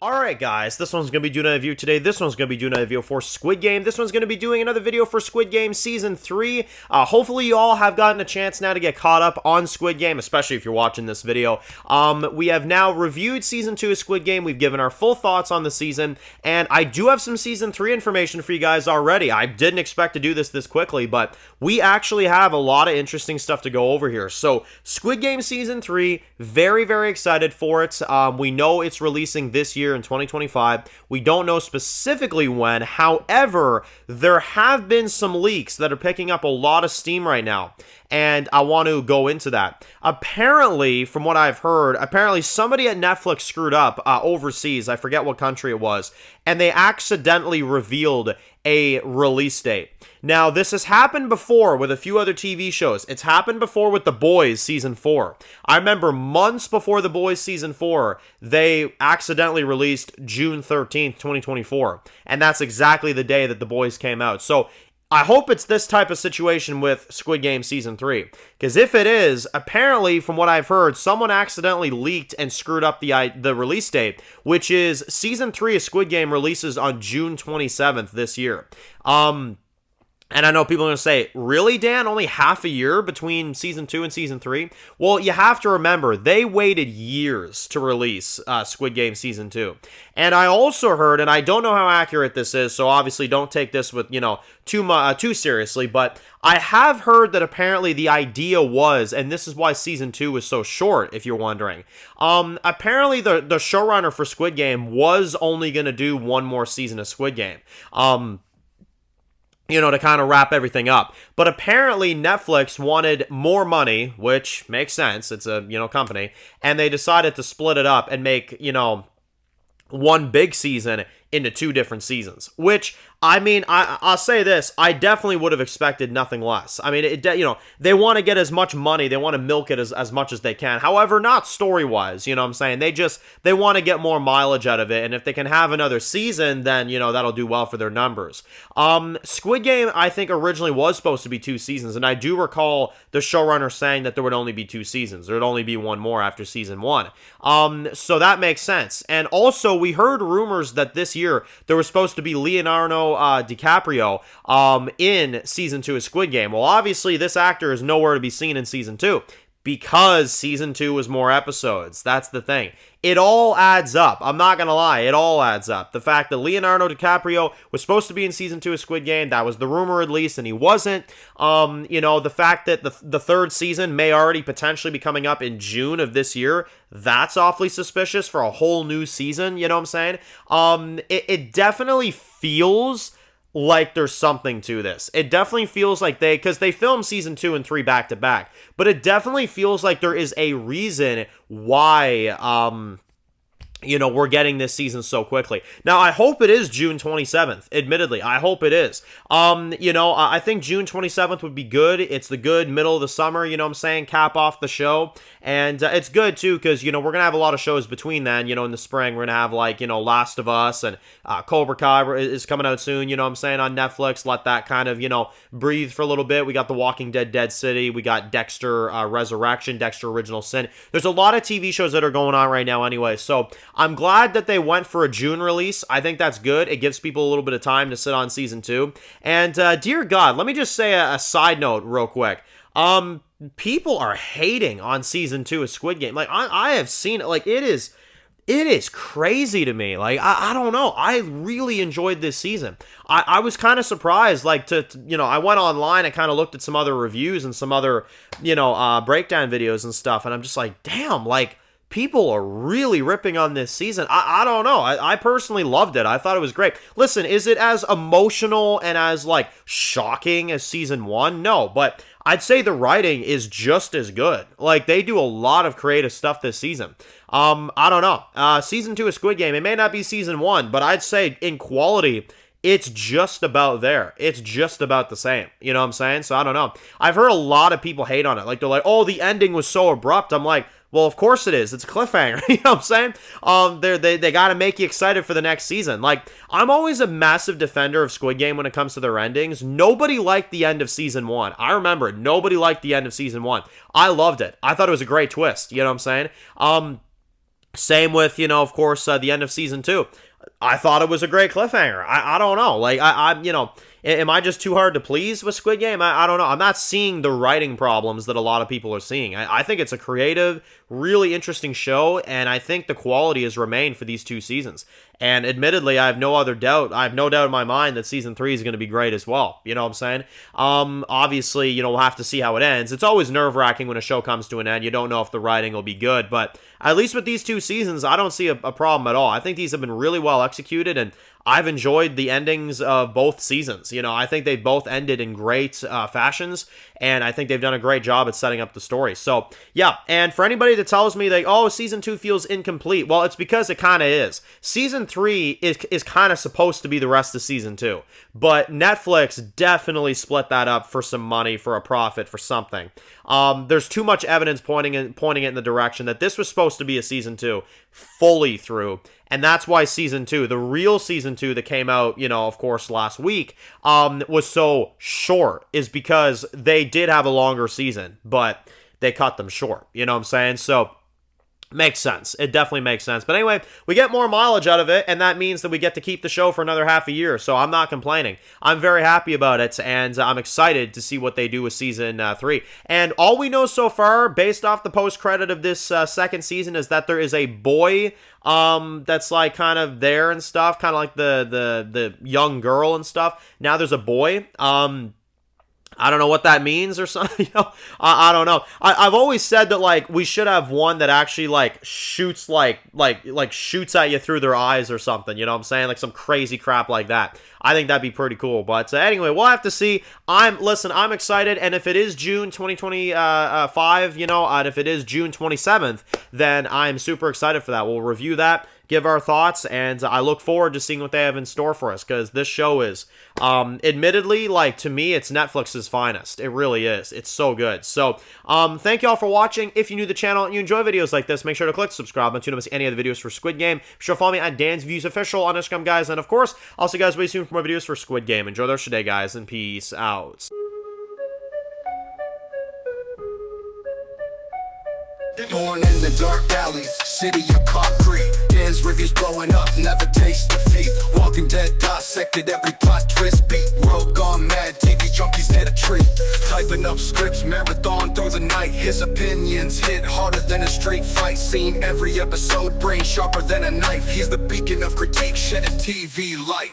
Alright guys, this one's going to be doing a review today. This one's going to be doing a review for Squid Game. This one's going to be doing another video for Squid Game Season 3. Hopefully you all have gotten a chance now to get caught up on Squid Game, especially if you're watching this video. We have now reviewed Season 2 of Squid Game. We've given our full thoughts on the season, and I do have some Season 3 information for you guys already. I didn't expect to do this quickly, but we actually have a lot of interesting stuff to go over here. So, Squid Game Season 3, very, very excited for it. We know it's releasing this year in 2025. We don't know specifically when. However, there have been some leaks that are picking up a lot of steam right now, and I want to go into that. Apparently, from what I've heard, somebody at Netflix screwed up overseas. I forget what country it was, and they accidentally revealed a release date. Now, this has happened before with a few other TV shows. It's happened before with The Boys Season 4. I remember months before The Boys Season 4, they accidentally released June 13th, 2024. And that's exactly the day that The Boys came out. So, I hope it's this type of situation with Squid Game Season 3. Because if it is, apparently, from what I've heard, someone accidentally leaked and screwed up the release date, which is Season 3 of Squid Game releases on June 27th this year. And I know people are going to say, really, Dan? Only half a year between Season 2 and Season 3? Well, you have to remember, they waited years to release Squid Game Season 2. And I also heard, and I don't know how accurate this is, so obviously don't take this with, too seriously, but I have heard that apparently the idea was, and this is why Season 2 was so short, if you're wondering, apparently the showrunner for Squid Game was only going to do one more season of Squid Game. To kind of wrap everything up. But apparently Netflix wanted more money, which makes sense. It's a, company. And they decided to split it up and make, one big season into two different seasons. Which, I'll say this, I definitely would have expected nothing less. They want to get as much money, they want to milk it as much as they can. However, not story-wise, you know what I'm saying? They want to get more mileage out of it, and if they can have another season, then, that'll do well for their numbers. Squid Game, I think, originally was supposed to be 2 seasons, and I do recall the showrunner saying that there would only be 2 seasons. There would only be one more after Season 1. So that makes sense. And also, we heard rumors that this year, there was supposed to be Leonardo DiCaprio in Season 2 of Squid Game. Well, obviously, this actor is nowhere to be seen in Season 2 because Season 2 was more episodes. That's the thing. It all adds up. I'm not going to lie. It all adds up. The fact that Leonardo DiCaprio was supposed to be in Season 2 of Squid Game, that was the rumor at least, and he wasn't. The fact that the third season may already potentially be coming up in June of this year, that's awfully suspicious for a whole new season, you know what I'm saying? It definitely feels like there's something to this. It definitely feels like because they filmed Season 2 and 3 back to back, but it definitely feels like there is a reason why, we're getting this season so quickly. Now, I hope it is June 27th, admittedly. I hope it is. I think June 27th would be good. It's the good middle of the summer, you know what I'm saying? Cap off the show. And it's good, too, because, we're going to have a lot of shows between then. In the spring, we're going to have, Last of Us and Cobra Kai is coming out soon, you know what I'm saying, on Netflix. Let that kind of, breathe for a little bit. We got The Walking Dead, Dead City. We got Dexter Resurrection, Dexter Original Sin. There's a lot of TV shows that are going on right now anyway, so I'm glad that they went for a June release. I think that's good. It gives people a little bit of time to sit on Season 2. And, dear God, let me just say a side note real quick. People are hating on Season 2 of Squid Game. I have seen it. It is crazy to me. I don't know. I really enjoyed this season. I was kind of surprised, I went online and kind of looked at some other reviews and some other, breakdown videos and stuff, and I'm just like, damn, people are really ripping on this season. I don't know. I personally loved it. I thought it was great. Listen, is it as emotional and as, shocking as Season 1? No, but I'd say the writing is just as good. They do a lot of creative stuff this season. I don't know. Season 2 of Squid Game, it may not be Season 1, but I'd say in quality, it's just about there. It's just about the same. You know what I'm saying? So I don't know. I've heard a lot of people hate on it. They're like, oh, the ending was so abrupt. I'm like, well, of course it is. It's a cliffhanger. You know what I'm saying? They got to make you excited for the next season. I'm always a massive defender of Squid Game when it comes to their endings. Nobody liked the end of Season 1. I remember it. Nobody liked the end of Season 1. I loved it. I thought it was a great twist. You know what I'm saying? Same with, of course, the end of season 2. I thought it was a great cliffhanger. I don't know. Like, am I just too hard to please with Squid Game? I don't know. I'm not seeing the writing problems that a lot of people are seeing. I think it's a creative, really interesting show, and I think the quality has remained for these 2 seasons. And admittedly, I have no doubt in my mind that season 3 is going to be great as well. You know what I'm saying? Obviously, we'll have to see how it ends. It's always nerve-wracking when a show comes to an end. You don't know if the writing will be good, but at least with these 2 seasons, I don't see a problem at all. I think these have been really well executed, and I've enjoyed the endings of both seasons. I think they both ended in great fashions, and I think they've done a great job at setting up the story. So, yeah, and for anybody that tells me that, oh, season 2 feels incomplete, well, it's because it kind of is. Season 3 is kind of supposed to be the rest of season 2, but Netflix definitely split that up for some money, for a profit, for something. There's too much evidence pointing it in the direction that this was supposed to be a season 2 fully through. And that's why season 2, the real season 2 that came out, of course, last week, was so short, is because they did have a longer season, but they cut them short. You know what I'm saying? So, makes sense. It definitely makes sense. But anyway, we get more mileage out of it, and that means that we get to keep the show for another half a year. So I'm not complaining. I'm very happy about it, and I'm excited to see what they do with season 3. And all we know so far, based off the post-credit of this second season, is that there is a boy that's like kind of there and stuff, kind of like the young girl and stuff. Now there's a boy. I don't know what that means or something. I don't know. I've always said that like we should have one that actually like shoots like shoots at you through their eyes or something. You know what I'm saying? Like some crazy crap like that. I think that'd be pretty cool. But anyway, we'll have to see. I'm excited, and if it is June 2025, and if it is June 27th, then I'm super excited for that. We'll review that, give our thoughts, and I look forward to seeing what they have in store for us, because this show is, admittedly, like, to me, it's Netflix's finest. It really is. It's so good. So, thank y'all for watching. If you're new to the channel and you enjoy videos like this, make sure to click subscribe and tune in to miss any of the videos for Squid Game. Be sure to follow me at Dan's Views Official on Instagram, guys, and of course, I'll see you guys very soon for more videos for Squid Game. Enjoy the rest of your day, guys, and peace out. Born in the dark alleys, city of concrete. Dan's reviews blowing up, never taste defeat. Walking Dead dissected every plot twist beat. World gone mad, TV junkies hit a treat. Typing up scripts, marathon through the night. His opinions hit harder than a street fight scene. Every episode, brain sharper than a knife. He's the beacon of critique, shedding TV light.